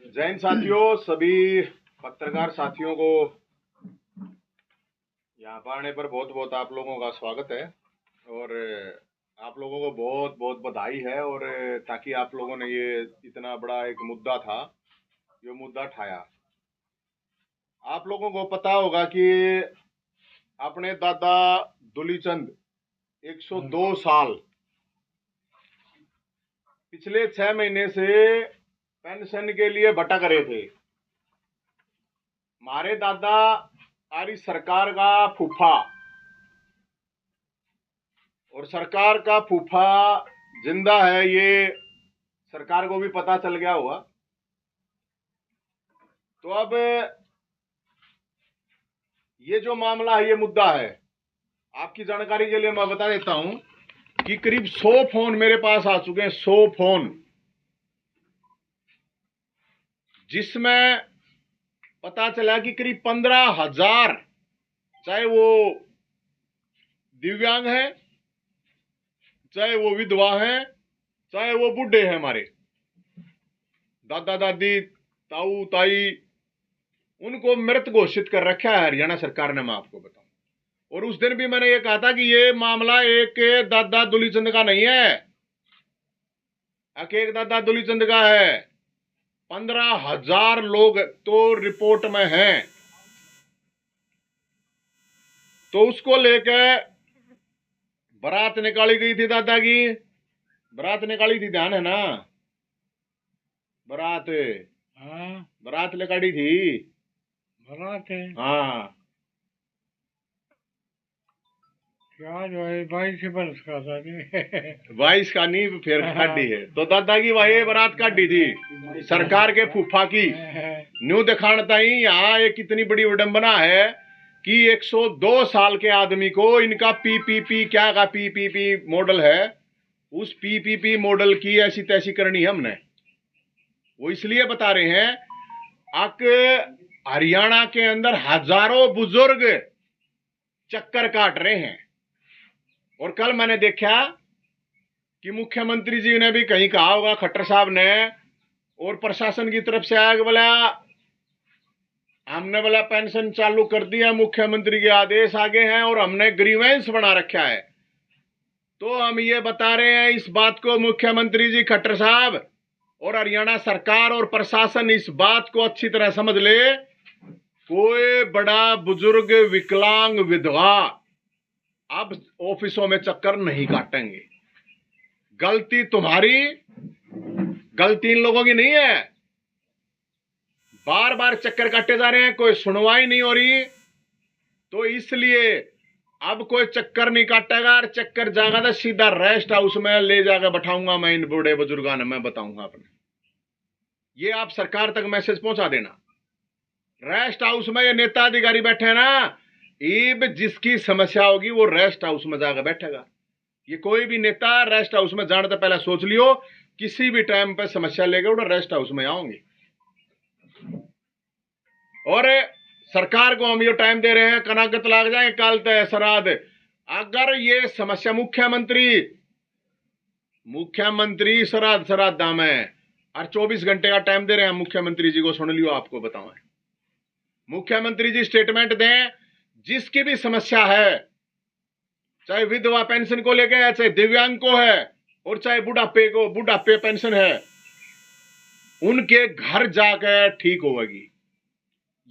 जैन साथियों, सभी पत्रकार साथियों को यहाँ पर आने पर बहुत बहुत आप लोगों का स्वागत है और आप लोगों को बहुत बहुत बधाई है। और ताकि आप लोगों ने ये इतना बड़ा एक मुद्दा था, ये मुद्दा उठाया। आप लोगों को पता होगा कि अपने दादा दुलीचंद 102 साल पिछले 6 महीने से पेंशन के लिए भटक रहे थे। हमारे दादा हमारी सरकार का फूफा, और सरकार का फूफा जिंदा है, ये सरकार को भी पता चल गया होगा। तो अब ये जो मामला है, ये मुद्दा है, आपकी जानकारी के लिए मैं बता देता हूं कि करीब 100 फोन मेरे पास आ चुके हैं, 100 फोन, जिसमें पता चला कि करीब 15,000, चाहे वो दिव्यांग है, चाहे वो विधवा है, चाहे वो बूढ़े हैं, हमारे दादा दादी, ताऊ ताई, उनको मृत घोषित कर रखा है हरियाणा सरकार ने। मैं आपको बताऊं, और उस दिन भी मैंने ये कहा था कि ये मामला एक दादा दुलीचंद का नहीं है, एक दादा दुलीचंद का है। 15,000 लोग तो रिपोर्ट में हैं। तो उसको लेकर बारात निकाली गई थी, दादा की बारात निकाली थी, ध्यान है ना? बारात, हाँ, बारात निकाली थी, बारात है। हाँ। क्या जो है 22 बरस का था नहीं। 22 का नहीं, फिर काटी है। तो दादा की वही बारात काटी थी सरकार के फूफा की। न्यू दिखाता ही यहाँ एक कितनी बड़ी विडंबना है कि 102 साल के आदमी को इनका पीपीपी, क्या का पीपीपी मॉडल है, उस पीपीपी मॉडल की ऐसी तैसी करनी है हमने। वो इसलिए बता रहे हैं, हरियाणा के अंदर हजारों बुजुर्ग चक्कर काट रहे हैं। और कल मैंने देखा कि मुख्यमंत्री जी ने भी कहीं कहा होगा, खट्टर साहब ने, और प्रशासन की तरफ से आया कि बोला हमने बोला पेंशन चालू कर दिया, मुख्यमंत्री के आदेश आगे हैं और हमने ग्रीवेंस बना रखा है। तो हम ये बता रहे हैं इस बात को, मुख्यमंत्री जी, खट्टर साहब और हरियाणा सरकार और प्रशासन इस बात को अच्छी तरह समझ ले, कोई बड़ा बुजुर्ग, विकलांग, विधवा अब ऑफिसों में चक्कर नहीं काटेंगे। गलती तुम्हारी, गलती इन लोगों की नहीं है। बार बार चक्कर काटे जा रहे हैं, कोई सुनवाई नहीं हो रही। तो इसलिए अब कोई चक्कर नहीं काटेगा, और चक्कर जाएगा तो सीधा रेस्ट हाउस में ले जाकर बैठाऊंगा मैं इन बूढ़े बुजुर्गों ने, मैं बताऊंगा अपने। ये आप सरकार तक मैसेज पहुंचा देना। रेस्ट हाउस में ये नेता अधिकारी बैठे हैं ना, ईब जिसकी समस्या होगी वो रेस्ट हाउस में जाकर बैठेगा। ये कोई भी नेता रेस्ट हाउस में जाने तो पहले सोच लियो, किसी भी टाइम पे समस्या लेकर वो रेस्ट हाउस में आओगे। और सरकार को हम ये टाइम दे रहे हैं, कनागत लाग जाए, कल तय श्राद्ध। अगर ये समस्या मुख्यमंत्री श्राद्ध में और 24 घंटे का टाइम दे रहे हैं मुख्यमंत्री जी को, सुन लियो, आपको बताऊं, मुख्यमंत्री जी स्टेटमेंट दें, जिसकी भी समस्या है, चाहे विधवा पेंशन को लेके है, चाहे दिव्यांग को है, और चाहे बुढ़ापे पेंशन है, उनके घर जाकर ठीक होगी।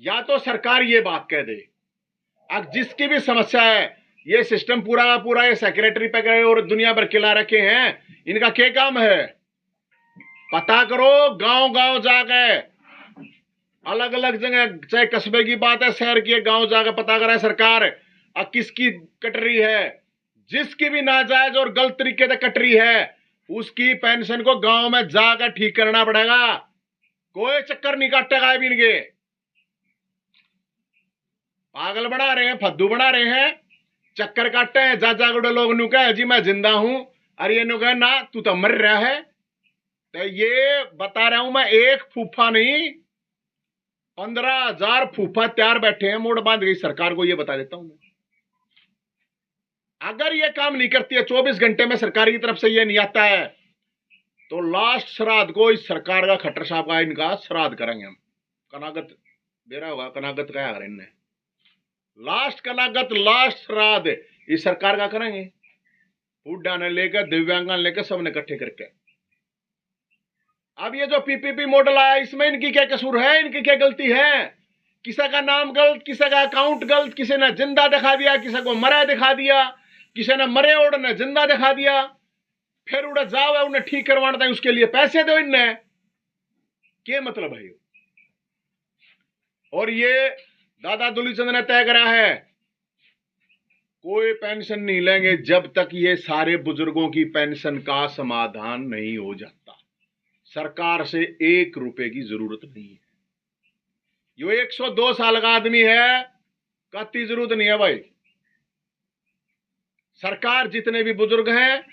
या तो सरकार ये बात कह दे, अब जिसकी भी समस्या है, ये सिस्टम पूरा का पूरा ये सेक्रेटरी पे गए और दुनिया भर खिला रखे हैं, इनका क्या काम है? पता करो, गांव गांव जाकर, अलग अलग जगह, चाहे कस्बे की बात है, शहर की, गांव जाकर पता करा सरकार अब किसकी कटरी है। जिसकी भी नाजायज और गलत तरीके से कटरी है, उसकी पेंशन को गांव में जाकर ठीक करना पड़ेगा। कोई चक्कर नहीं काटेगा इनके। पागल बना रहे हैं, फद्दू बना रहे हैं, चक्कर काटते हैं। जा गुड़े लोग नु कहे जी मैं जिंदा हूं, अरे ये नु कहे ना तू तो मर रहा है। तो ये बता रहा हूं मैं, एक फूफा नहीं, 15,000 फूफा तैयार बैठे हैं, मोड़ बांध गई सरकार को, ये बता देता हूं मैं। अगर ये काम नहीं करती है, 24 घंटे में सरकार की तरफ से ये नहीं आता है, तो लास्ट श्राद्ध को इस सरकार का खट्टर साहब का इनका श्राद्ध करेंगे हम। कनागत दे रहा होगा, कनागत क्या कर इनने, लास्ट कनागत लास्ट श्राद्ध इस सरकार का करेंगे। बुढ़ा ने लेकर दिव्यांगन लेकर सबने इकट्ठे करके। अब ये जो पीपीपी मॉडल आया इसमें इनकी क्या कसूर है, इनकी क्या गलती है? किसी का नाम गलत, किसी का अकाउंट गलत, किसी ने जिंदा दिखा दिया, किसी को मरा दिखा दिया, किसी ने मरे और ने जिंदा दिखा दिया, फिर उड़ा जाओ है उन्हें ठीक करवाना था, उसके लिए पैसे दो इनने, क्या मतलब है? और ये दादा दुलीचंद ने तय करा है कोई पेंशन नहीं लेंगे जब तक ये सारे बुजुर्गों की पेंशन का समाधान नहीं हो जाता। सरकार से 1 रुपए की जरूरत नहीं है। यो 102 साल का आदमी है, कत्ती जरूरत नहीं है भाई। सरकार जितने भी बुजुर्ग हैं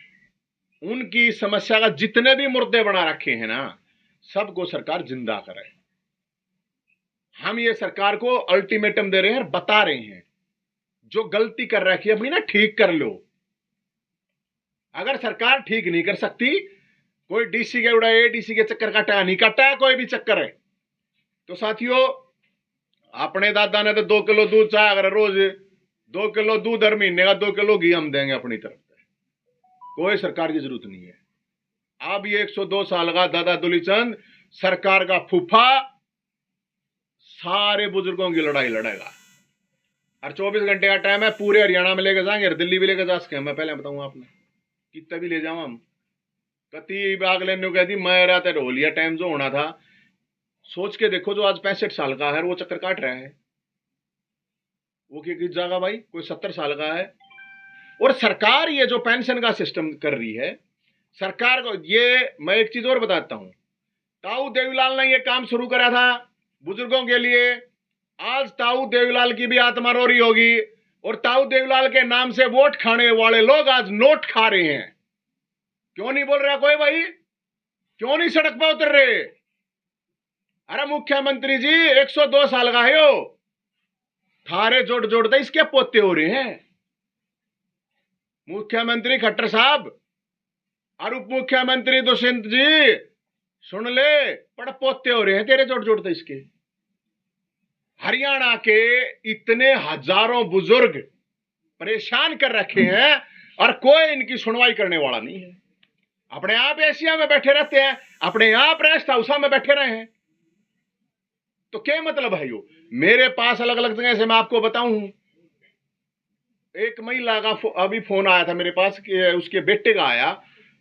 उनकी समस्या का जितने भी मुर्दे बना रखे हैं ना, सबको सरकार जिंदा करे। हम ये सरकार को अल्टीमेटम दे रहे हैं, बता रहे हैं जो गलती कर रखी है अपनी ना ठीक कर लो। अगर सरकार ठीक नहीं कर सकती, कोई डीसी के उड़ा डीसी के चक्कर काटा नहीं काटा, कोई भी चक्कर है, तो साथियों अपने दादा ने तो 2 किलो दूध चाहे, अगर रोज 2 किलो दूध हर महीने का 2 किलो घी हम देंगे अपनी तरफ से, कोई सरकार की जरूरत नहीं है। अब ये 102 साल का दादा दुलीचंद सरकार का फूफा सारे बुजुर्गों की लड़ाई लड़ेगा। और 24 घंटे का टाइम है, पूरे हरियाणा में लेकर जाएंगे, दिल्ली भी लेकर जा सके। मैं पहले बताऊंगा आपने कितना भी ले जाऊं हम, कति भाग लेने कह दी मैं रहते हो लिया टाइम जो होना था। सोच के देखो जो आज 65 साल का है वो चक्कर काट रहा है, वो किस जगह भाई कोई 70 साल का है। और सरकार ये जो पेंशन का सिस्टम कर रही है सरकार को, ये मैं एक चीज और बताता हूं, ताऊ देवीलाल ने ये काम शुरू करा था बुजुर्गों के लिए। आज ताऊ देवीलाल की भी आत्मा रो रही होगी, और ताऊ देवीलाल के नाम से वोट खाने वाले लोग आज नोट खा रहे हैं। क्यों नहीं बोल रहा कोई भाई, क्यों नहीं सड़क पर उतर रहे? अरे मुख्यमंत्री जी 102 साल का है यो, थारे जोड़ जोड़ते इसके पोते हो रहे हैं। मुख्यमंत्री खट्टर साहब और उप मुख्यमंत्री दुष्यंत जी सुन ले, पड़ पोते हो रहे हैं तेरे जोड़ जोड़ते इसके। हरियाणा के इतने हजारों बुजुर्ग परेशान कर रखे हैं और कोई इनकी सुनवाई करने वाला नहीं है। अपने आप एशिया में बैठे रहते हैं, अपने आप रेस्ट हाउस में बैठे रहे हैं, तो क्या मतलब है यो? मेरे पास अलग अलग जगह से मैं आपको बताऊं, एक महिला का अभी फोन आया था मेरे पास कि उसके बेटे का आया,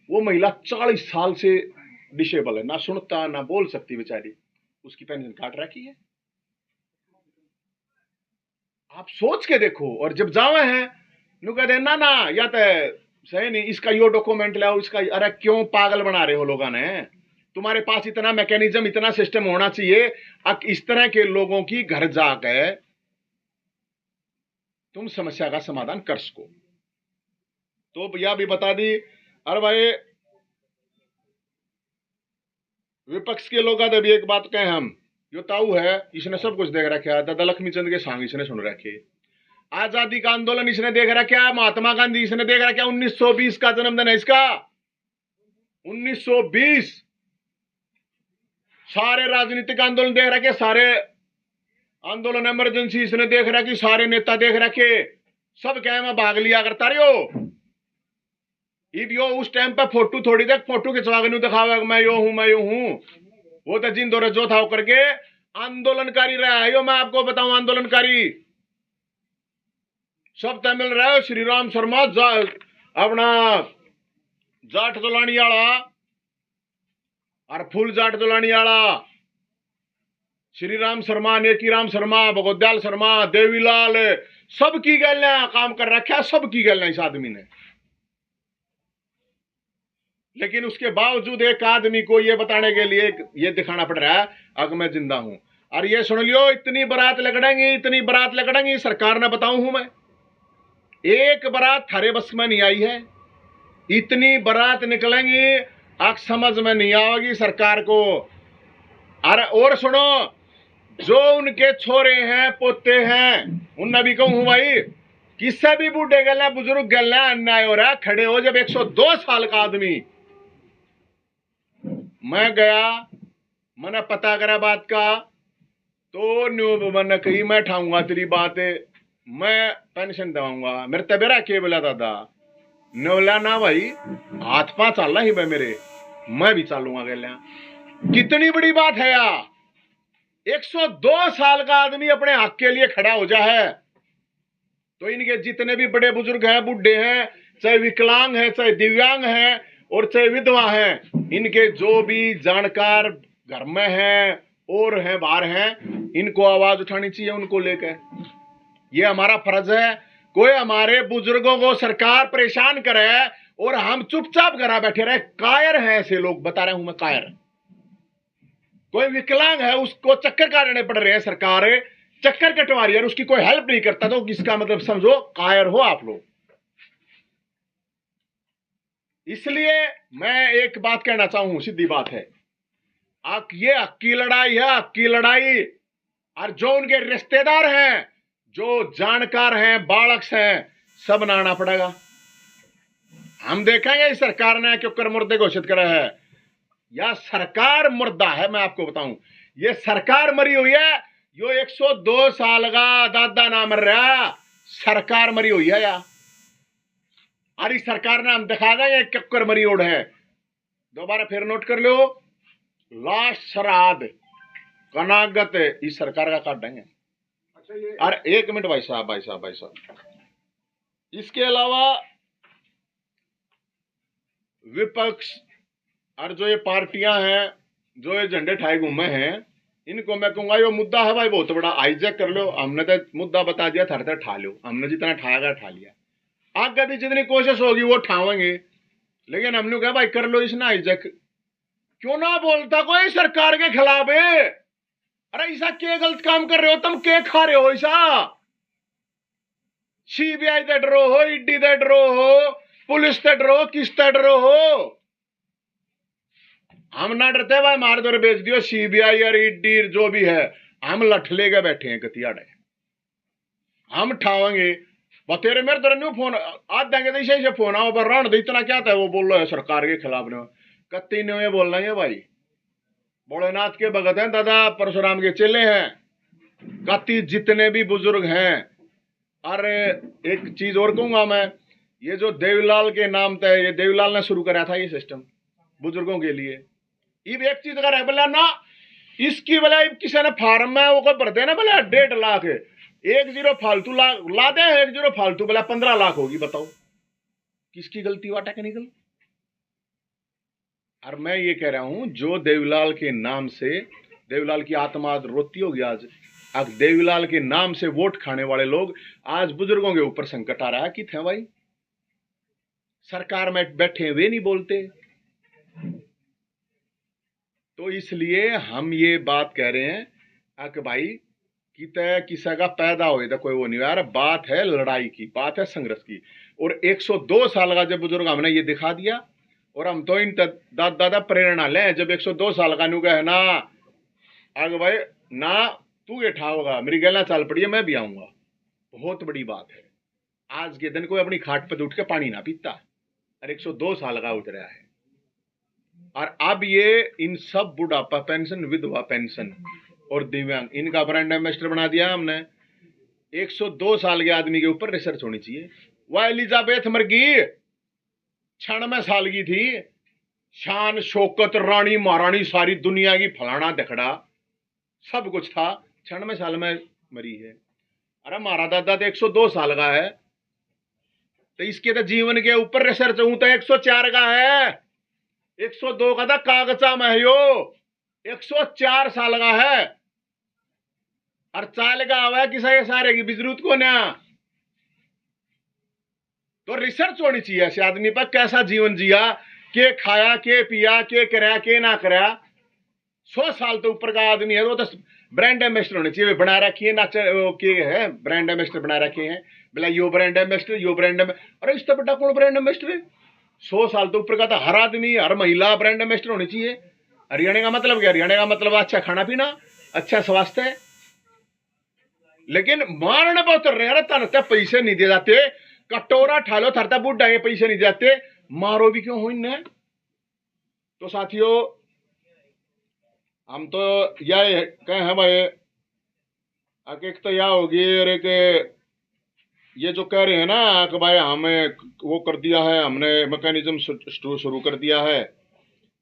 वो महिला 40 साल से डिसेबल है, ना सुनता ना बोल सकती बेचारी, उसकी पेंशन काट रखी है। आप सोच के देखो। और जब जावे हैं नु कहते ना ना या तो सही नहीं, इसका यो डॉक्यूमेंट लाओ, इसका। अरे क्यों पागल बना रहे हो लोगों ने? तुम्हारे पास इतना मैकेनिज्म इतना सिस्टम होना चाहिए, अब इस तरह के लोगों की घर जाकर तुम समस्या का समाधान कर सको। तो यह भी बता दी, अरे भाई विपक्ष के लोग अभी एक बात कहें हम, जो ताऊ है इसने सब कुछ देख रखा, दादा लक्ष्मीचंद के सांग इसने सुन रखे, आजादी का आंदोलन इसने देख रखा, महात्मा गांधी इसने देख रखा, 1920 का जन्मदिन है इसका, 1920। सारे राजनीतिक आंदोलन देख रखे, सारे आंदोलन इमरजेंसी इसने देख रखी, सारे नेता देख रखे, सब क्या मैं भाग लिया करता रहे हो। इब यो उस टाइम पे फोटो थोड़ी देख, फोटो खिंचवा के दिखावा मैं यो हूं मैं यो हूं, वो तो जिन दौरे जो था करके आंदोलनकारी रहा है यो। मैं आपको बताऊं आंदोलनकारी सब तमिल रहा है, श्री राम शर्मा अपना जाट दुलानी वाला और फूल जाट दुलानी वाला, श्री राम शर्मा, नेकी राम शर्मा, भगवदयाल शर्मा, देवीलाल, सबकी गैलियां काम कर रखा, सबकी गैलियां इस आदमी ने। लेकिन उसके बावजूद एक आदमी को यह बताने के लिए यह दिखाना पड़ रहा है अगर मैं जिंदा हूं। और ये सुन लियो, इतनी बारात लगड़ेंगी, इतनी बारात लगड़ेंगी, सरकार ने बताऊं हूं मैं, एक बारात थारे बस में नहीं आई है, इतनी बारात निकलेंगी आप समझ में नहीं आएगी सरकार को। अरे और सुनो, जो उनके छोरे हैं पोते हैं उनने भी कहूं भाई, किससे भी बूढ़े गलना बुजुर्ग गलना अन्याय हो रहा है। खड़े हो जब 102 साल का आदमी मैं गया, मैंने पता करा बात का, तो न्यू मैंने कही मैं ठाऊंगा तेरी बात, मैं पेंशन दवाऊंगा। मेरे तबेरा के बोला दादा ने बोला ना भाई, हाथ पांच चल ही भाई मेरे, मैं भी चालूंगा गया। कितनी बड़ी बात है यार, 102 साल का आदमी अपने हक के लिए खड़ा हो जा है। तो इनके जितने भी बड़े बुजुर्ग हैं, बुढ़े हैं, चाहे विकलांग हैं, चाहे दिव्यांग हैं और चाहे विधवा हैं, इनके जो भी जानकार घर में हैं और हैं बाहर हैं, इनको आवाज उठानी चाहिए उनको लेकर। ये हमारा फर्ज है। कोई हमारे बुजुर्गों को सरकार परेशान करे और हम चुपचाप घर बैठे रहे, कायर हैं ऐसे लोग, बता रहा हूं मैं, कायर। कोई विकलांग है, उसको चक्कर काटने पड़ रहे हैं, सरकार चक्कर कटवा रही है, उसकी कोई हेल्प नहीं करता, तो इसका मतलब समझो कायर हो आप लोग। इसलिए मैं एक बात कहना चाहूं, सीधी बात है, ये हक की लड़ाई है, हक की लड़ाई। और जो उनके रिश्तेदार हैं, जो जानकार हैं, बालक हैं, सब नाना पड़ेगा। हम देखेंगे इस सरकार ने क्यों कर मुर्दे घोषित करा है, या सरकार मुर्दा है। मैं आपको बताऊं, ये सरकार मरी हुई है। यो 102 साल का दादा ना मर रहा, सरकार मरी हुई है यार। और इस सरकार ने हम दिखा देंगे क्यों मरी ओढ़ है। दोबारा फिर नोट कर लो, लास्ट श्राद्ध कनागत इस सरकार का काट देंगे। और 1 मिनट भाई साहब, इसके अलावा विपक्ष और जो ये पार्टियां हैं, जो ये झंडे ठाए घूमे हैं, इनको मैं कहूंगा ये मुद्दा है भाई बहुत बड़ा, हाईजैक कर लो। हमने तो मुद्दा बता दिया, थर ठा लो, हमने जितना ठाया ठा लिया। आगे भी जितनी कोशिश होगी वो ठावेंगे, लेकिन हमने कहा भाई कर लो इसने हाईजैक। क्यों ना बोलता कोई सरकार के खिलाफ है, अरे ऐसा क्या गलत काम कर रहे हो तुम, क्या खा रहे हो ऐसा? सीबीआई से डरो हो, ईडी से डरो हो, पुलिस से डरो, किस से डरो हो? हम ना डरते भाई, मार दो बेच दियो, सीबीआई और ईडी जो भी है, हम लठ लेके बैठे हैं कतियाड़े, हम ठावेंगे। तेरे मेरे तरह न्यू फोन आज देंगे तो इसे फोन आओ पर रण दे, इतना क्या था वो बोल रहे सरकार के खिलाफ ने, कत्ती ने ये बोल रहे हैं भाई। भोलेनाथ के भगत हैं दादा, परशुराम के चेले हैं, कत्ती जितने भी बुजुर्ग हैं। अरे एक चीज और कहूंगा मैं, ये जो देवीलाल के नाम था, ये देवीलाल ने शुरू करा था ये सिस्टम बुजुर्गों के लिए। एक चीज कर बोला ना, इसकी बोला किसी ने फार्म में वो भर दे ना बोला 1.5 लाख, 1 0 फालतू ला दे, 1 0 फालतू बोला 15 लाख होगी। बताओ किसकी गलती हुआ टेक्निकल? और मैं ये कह रहा हूं, जो देवीलाल के नाम से, देवीलाल की आत्मा रोती होगी आज, अब देवीलाल के नाम से वोट खाने वाले लोग आज बुजुर्गों के ऊपर संकट आ रहा है कि थे भाई सरकार में बैठे वे नहीं बोलते। तो इसलिए हम ये बात कह रहे हैं कि भाई किसी का पैदा हो तो कोई वो नहीं यार, बात है लड़ाई की, बात है संघर्ष की। और 102 साल का जब बुजुर्ग हमने ये दिखा दिया, और हम तो इन दादा प्रेरणा लें। जब 102 साल का नुका है ना, आगे भाई ना तू ये ठाओगा, मेरी गला चाल पड़ी है, मैं भी आऊंगा। बहुत बड़ी बात है। आज के दिन कोई अपनी खाट पर उठ के पानी ना पीता, और 102 साल का उठ रहा है। और अब ये इन सब बुढ़ापा पेंशन, विधवा पेंशन और दिव्यांग, इनका ब्रांड एम्बेसडर बना दिया हमने। 102 साल के आदमी के ऊपर रिसर्च होनी चाहिए। वह एलिजाबेथ मर गई, 96 साल की थी, शान शौकत, रानी महारानी, सारी दुनिया की फलाना दखड़ा सब कुछ था, 96 साल में मरी है। अरे हमारा दादा तो 102 साल का है, तो इसके तो जीवन के ऊपर रिसर्च हूं तो 104 का है। 102 का था कागजा में है, यो 104 साल का है। और चाल का हुआ है किसी सारे की जरूरत को ना। तो रिसर्च होनी चाहिए ऐसे आदमी पर, कैसा जीवन जिया, के खाया, के पिया, के कराया, के ना कराया। 100 साल तो ऊपर का आदमी है वो तो ब्रांड एम्बेसडर होने चाहिए, बना रखी है ना के है, ब्रांड एम्बेसडर बना रखे हैं। बोला यो ब्रांड एम्बेसडर, यो ब्रांड एम्बेसडर। अरे इससे बड़ा कौन ब्रांड एम्बेसडर है? 100 साल तो ऊपर का था हर आदमी, हर महिला ब्रांड एम्बेसडर होनी चाहिए। हरियाणा का मतलब क्या? हरियाणा का मतलब अच्छा खाना पीना, अच्छा स्वास्थ्य है। लेकिन मारने पर उतर रहे हैं, तनते पैसे नहीं दिए जाते, कटोरा ठालो थरता बुढ़ा, पैसे नहीं जाते, मारो भी क्यों हो इन्हें? तो साथियों हम तो यह कहे हैं भाई, एक तो यह होगी और एक ये जो कह रहे हैं ना कि भाई हमें वो कर दिया है, हमने मैकेनिज्म शुरू कर दिया है।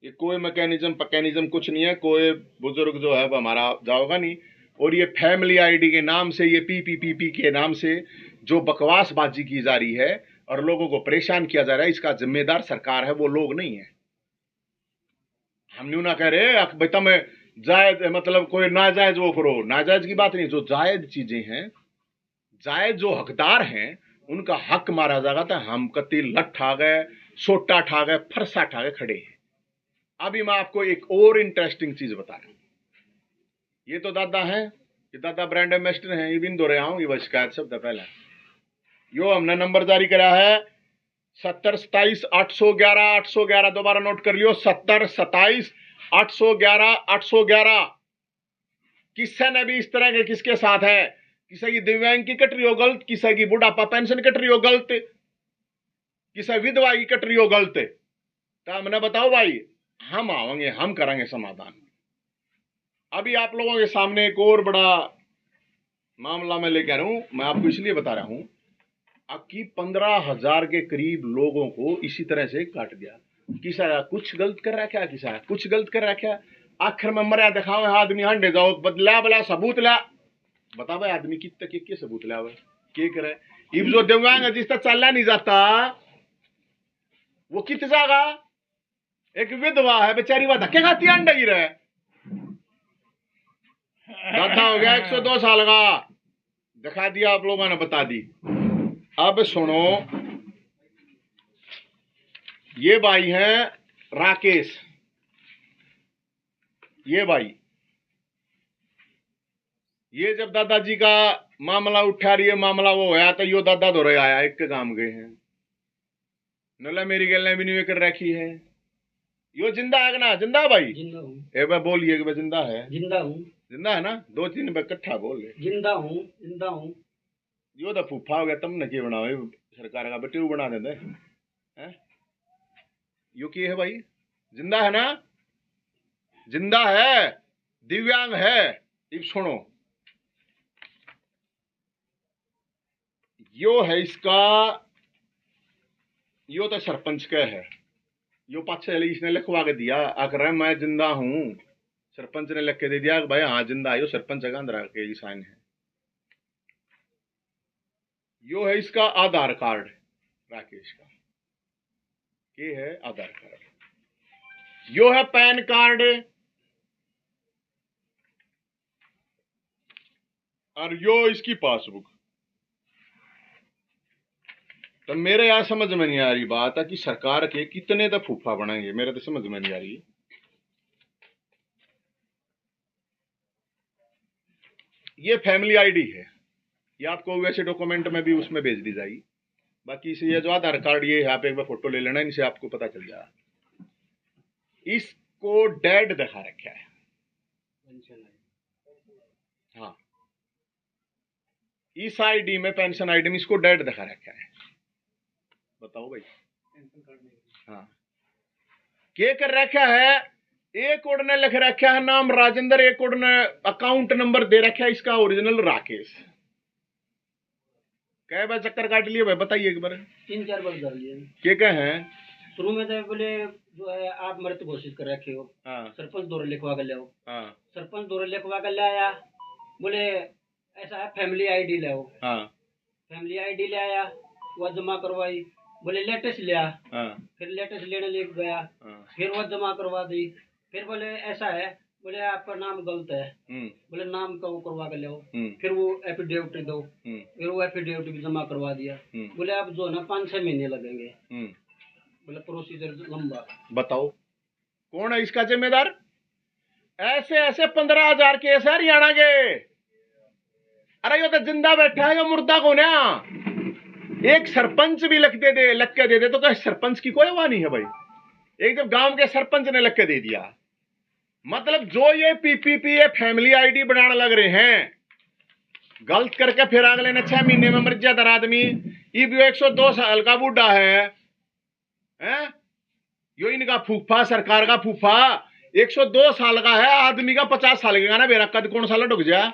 ये कोई मैकेनिज्म कुछ नहीं है। कोई बुजुर्ग जो है वो हमारा जाओगा नहीं। और ये फैमिली आईडी के नाम से, ये पीपीपीपी के नाम से जो बकवासबाजी की जा रही है और लोगों को परेशान किया जा रहा है, इसका जिम्मेदार सरकार है, वो लोग नहीं है। हम न्यू ना कह रहे भाई तुम जायज, मतलब कोई नाजायज वो करो, नाजायज की बात नहीं। जो जायज चीजें हैं, जायज जो हकदार हैं, उनका हक मारा जाएगा। तो हम कति लठ आ गए, सोटा ठा गए, फरसा ठा गए खड़े हैं। अभी मैं आपको एक और इंटरेस्टिंग चीज बता रहा हूं। ये तो दादा हैं, ये दादा ब्रांड एम्बेसडर हैं, ये बिन दो रहा हूं, ये शिकायत शब्द पहला यो हमने नंबर जारी करा है 7027-811-811। दोबारा नोट कर लियो, 7027-811-811। किससे ने भी इस तरह के किसके साथ है, किसी की दिव्यांग की कट रही हो गलत, किसी की बुढ़ापा पेंशन कट रही हो गलत, किसी विधवा की कट रही हो गलत, तो हमने बताओ भाई, हम आवेंगे, हम करेंगे समाधान। अभी आप लोगों के सामने एक और बड़ा मामला मैं लेकर आ रहा हूं। मैं आपको इसलिए बता रहा हूं कि 15,000 के करीब लोगों को इसी तरह से काट दिया। किसा कुछ गलत कर रखा, किसा कुछ गलत कर रखा। आखिर में मर्या दिखाओ, आदमी हंडे जाओ, बदला बला सबूत ला, बता भाई आदमी कितने के सबूत ला के करे। इब जो दिव्यांग जिस तक चलना नहीं जाता वो कित जाएगा। एक विधवा है बेचारी, वह धक्के खाती अंडा गिर है, दादा हो गया 102 साल का, दिखा दिया आप लोगों ने, बता दी। अब सुनो, ये भाई हैं राकेश, ये भाई, ये जब दादाजी का मामला उठा रही है, मामला वो होया तो यो दादा दो रहे आया, एक के काम गए हैं नला, मेरी गल भी नहीं कर रखी है। यो जिंदा है ना? जिंदा भाई, जिंदा हूँ। एक बार बोलिए कि मैं जिंदा है। जिंदा हूँ। जिंदा है ना? 2-3 बार इकट्ठा बोल ले। जिंदा हूँ, जिंदा हूँ। यो तो फूफा हो गया, तुमने क्या बनाओ, सरकार का बेटे बना देते हैं। यो की है भाई, जिंदा है ना? जिंदा है, दिव्यांग है। अब सुनो, यो है इसका, यो तो सरपंच का है। यो पाछे इसने लिखवा के दिया, आकर मैं जिंदा हूं, सरपंच ने लिख के दे दिया कि भाई हाँ जिंदा है। यो सरपंच का अंदर के साइन है। यो है इसका आधार कार्ड, राकेश का ये है आधार कार्ड। यो है पैन कार्ड, और यो इसकी पासबुक। तो मेरे यहां समझ में नहीं आ रही बात है कि सरकार के कितने तो फूफा बनाएंगे, मेरे तो समझ में नहीं आ रही। ये फैमिली आईडी है, ये आपको वैसे डॉक्यूमेंट में भी उसमें भेज दी जाएगी। बाकी इसे ये जो आधार कार्ड, ये यहाँ पे एक बार फोटो ले लेना, इनसे आपको पता चल जाएगा। इसको डेड दिखा रखा है, हाँ इस आईडी में, पेंशन आईडी में इसको डेड दिखा रखा है। बताओ भाई, हाँ क्या कर रखा है। एक और ने लिख रखा है नाम राजेंद्र, एक और ने अकाउंट नंबर दे रखा है इसका ओरिजिनल राकेश। क्या बार चक्कर काट लिए भाई, बताइए एक बार। 3-4 बार कर लिए। क्या कहे हैं? शुरू में तो बोले जो है आप मृत घोषित कर रखे हो, हाँ सरपंच दौरे लिखवा कर ले आओ। हाँ सरपंच दौरे लिखवा कर ले आया, बोले ऐसा है फैमिली आईडी ले आओ। हाँ फैमिली आईडी ले आया, वह जमा करवाई, बोले लेटेस्ट लिया। हाँ फिर लेटेस्ट लेने ले गया, फिर वह जमा करवा दी। फिर बोले ऐसा है, बोले आपका नाम गलत है, बोले नाम का वो करवा के ले आओ। फिर वो एफिडेविट दो, फिर वो एफिडेविट भी जमा करवा दिया। बोले आप जो ना 5-6 महीने लगेंगे, बोले प्रोसीजर लंबा। बताओ कौन है इसका जिम्मेदार? ऐसे ऐसे 15,000 केस है हरियाणा के। अरे ये तो जिंदा बैठा है, ये मुर्दा कौन है? एक सरपंच भी लख के दे दे तो क्या सरपंच की कोई वाह नहीं है भाई। एक जब गांव के सरपंच ने लख के दे दिया, मतलब जो ये पीपीपी फैमिली आईडी बनाने लग रहे हैं, गलत करके फिर अगले ने 6 महीने में मर जाता आदमी। ये भी 102 साल का बूढ़ा है, यो इनका फूफा, सरकार का फूफा 102 साल का है आदमी का, 50 साल का ना, मेरा कद कौन साल ढुक जा।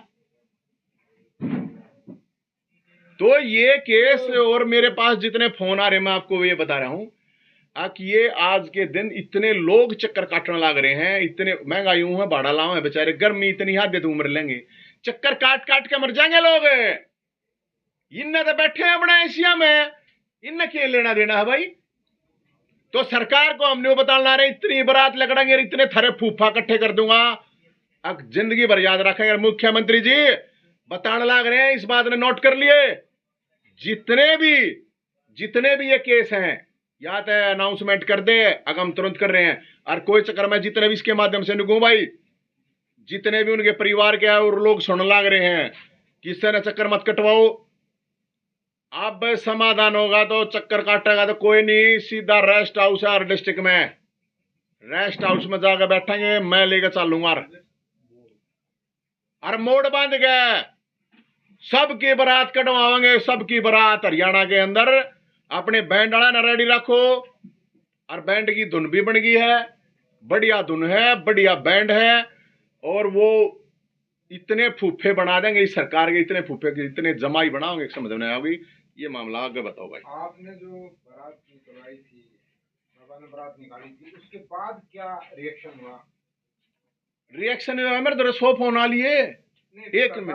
तो ये केस, और मेरे पास जितने फोन आ रहे मैं आपको ये बता रहा हूं कि ये आज के दिन इतने लोग चक्कर काटने लग रहे हैं, इतने महंगाई है, भाड़ा लाओ है बेचारे, गर्मी इतनी हाथ देते उम्र लेंगे, चक्कर काट काट के मर जाएंगे लोग। इनने तो बैठे हैं अपना एशिया में, इनने क्या लेना देना है भाई। तो सरकार को हमने बताना रहे इतनी बारात लगड़ेंगे, इतने थरे फूफा इकट्ठे कर दूंगा, अब जिंदगी भर याद रखेंगे। मुख्यमंत्री जी बताने लग रहे हैं, इस बात ने नोट कर लिए, जितने भी ये केस हैं या तो अनाउंसमेंट कर दे, अगर हम तुरंत कर रहे हैं। और कोई चक्कर में जितने भी इसके माध्यम से निकूं भाई, जितने भी उनके परिवार के और लोग सुन लग रहे हैं, किससे न चक्कर मत कटवाओ। अब समाधान होगा तो चक्कर काटेगा तो कोई नहीं, सीधा रेस्ट हाउस है हर डिस्ट्रिक्ट में, रेस्ट हाउस में जाकर बैठेंगे, मैं लेकर चलूंगा। और मोड़ बांध गए, सबकी बारात कटवाएंगे, सबकी बारात हरियाणा के अंदर। अपने बैंड वाला ना रेडी रखो, और बैंड की धुन भी बन गई है, बढ़िया धुन है, बढ़िया बैंड है, और वो इतने फूफे बना देंगे इस सरकार के, इतने फूफे के इतने जमाई बनाओगे समझ में आओगी। ये मामला आगे बताओ भाई। आपने जो बारात निकलवाई थी, बाबा ने बारात निकाली थी, उसके बाद क्या रिएक्शन हुआ? रिएक्शन हुआ मेरे तो 100 फोन आ लिए एक में।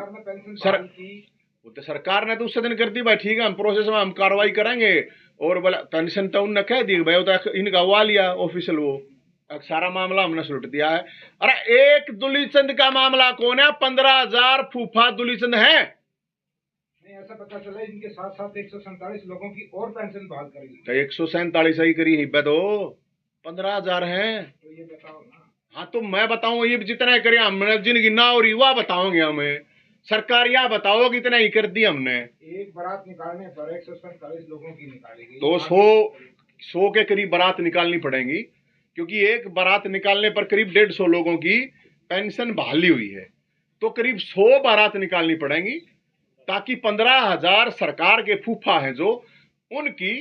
वो तो सरकार ने तो उससे दिन कर दी भाई, ठीक है हम प्रोसेस में हम कार्रवाई करेंगे, और बोला पेंशन तो उनने कह दी भाई, तो इनका हुआ लिया ऑफिशियल, वो सारा मामला हमने सुलट दिया है। अरे एक दुलीचंद का मामला कौन है? 15,000 फूफा दुलीचंद है। नहीं, ऐसा पता चला इनके साथ साथ 147 लोगों की और पेंशन बहाल करेगी। तो 147 ही करी है तो 15,000 है। तो ये बताओ ना। हाँ तो मैं बताऊं, ये जितना करे हमने, जिनकी ना और युवा बताओगे हमें, सरकार यह बताओ कि इतना ही कर दी हमने। एक बारात निकालने पर 147 लोगों की निकालेगी, तो 100 के करीब बारात निकालनी पड़ेगी, क्योंकि एक बारात निकालने पर करीब 150 लोगों की पेंशन बहाली हुई है, तो करीब 100 बारात निकालनी पड़ेगी, ताकि 15,000 सरकार के फूफा हैं जो, उनकी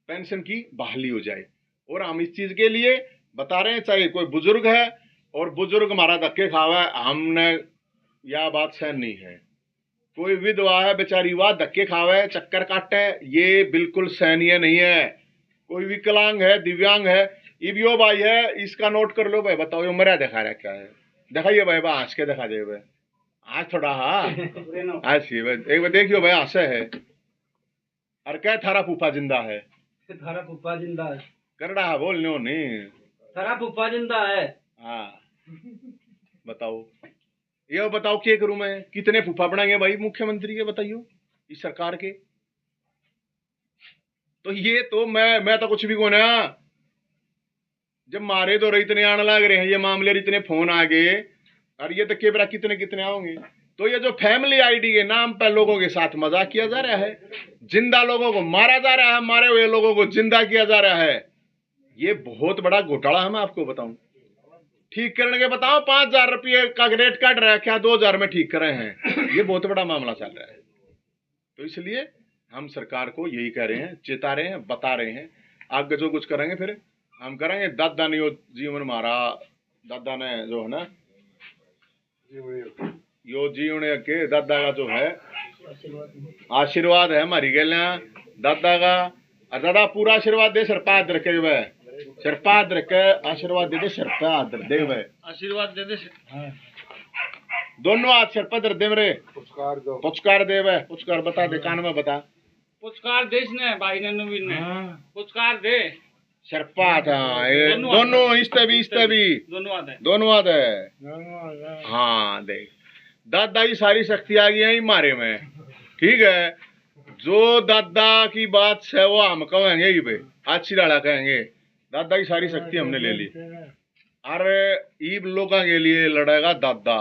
पेंशन की बहाली हो जाए। और हम इस चीज के लिए बता रहे हैं, चाहे कोई बुजुर्ग है और बुजुर्ग हमारा धक्के खावा है, हमने यह बात सहन नहीं है। कोई विधवा है बेचारी, वह धक्के खावे, चक्कर काटे, ये बिल्कुल सहनीय नहीं है। कोई विकलांग है, दिव्यांग है, इबियो भाई है, इसका नोट कर लो भाई, बताओ ये उम्र दिखा रहा क्या है, दिखाइए भाई, हंस के दिखा दे भाई, आज थोड़ा हाँ आज एक बार देखियो भाई, हंसे है। और क्या थारा फूफा जिंदा है? थारा फूफा जिंदा है, करड़ा बोल लो नहीं, थारा फूफा जिंदा है। हाँ बताओ, ये बताओ क्या करूं मैं, कितने फूफा बनाएंगे भाई मुख्यमंत्री के, बताइयो इस सरकार के। तो ये तो मैं तो कुछ भी को ना, जब मारे तो इतने आने लग रहे हैं ये मामले, इतने फोन आ गए, और ये तो केबरा कितने कितने आओगे। तो ये जो फैमिली आईडी के नाम पर लोगों के साथ मजाक किया जा रहा है, जिंदा लोगों को मारा जा रहा है, मारे हुए लोगों को जिंदा किया जा रहा है, ये बहुत बड़ा घोटाला है। मैं आपको बताऊं, ठीक करने के बताओ 5,000 रुपये का रेट काट रहा है, क्या 2,000 में ठीक कर रहे हैं, ये बहुत बड़ा मामला चल रहा है। तो इसलिए हम सरकार को यही कह रहे हैं, चेता रहे हैं, बता रहे हैं, आगे जो कुछ करेंगे फिर हम करेंगे। दादा ने यो जीवन मारा, दादा ने जो है ना यो जीवन के दादा का जो है आशीर्वाद है हमारी गैलिया दादा का, और दादा पूरा आशीर्वाद दे, सिर पाद रखे हुए, सिर पाद रखे आशीर्वाद दे दे, सिर पाद दे हुए आशीर्वाद दे दे, दोनों हाथ सिर पर दे मेरे, पुचकार दो, पुचकार दे वे, पुचकार बता दे, कान में बता, पुचकार देश ने भाई ने नवीन ने पुचकार दे, शर्पा था ये दोनों, इस्ते भी दोनों हाथ है। हाँ देख दादा की सारी शक्ति आ गई है मारे में, ठीक है। जो दादा की बात है वो हम कहेंगे ही भाई, अच्छी लाड़ा कहेंगे, दादा की सारी शक्ति हमने ले ली। अरे ईब लोगों के लिए लड़ेगा दादा,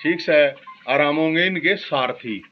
ठीक से, और हम होंगे इनके सारथी।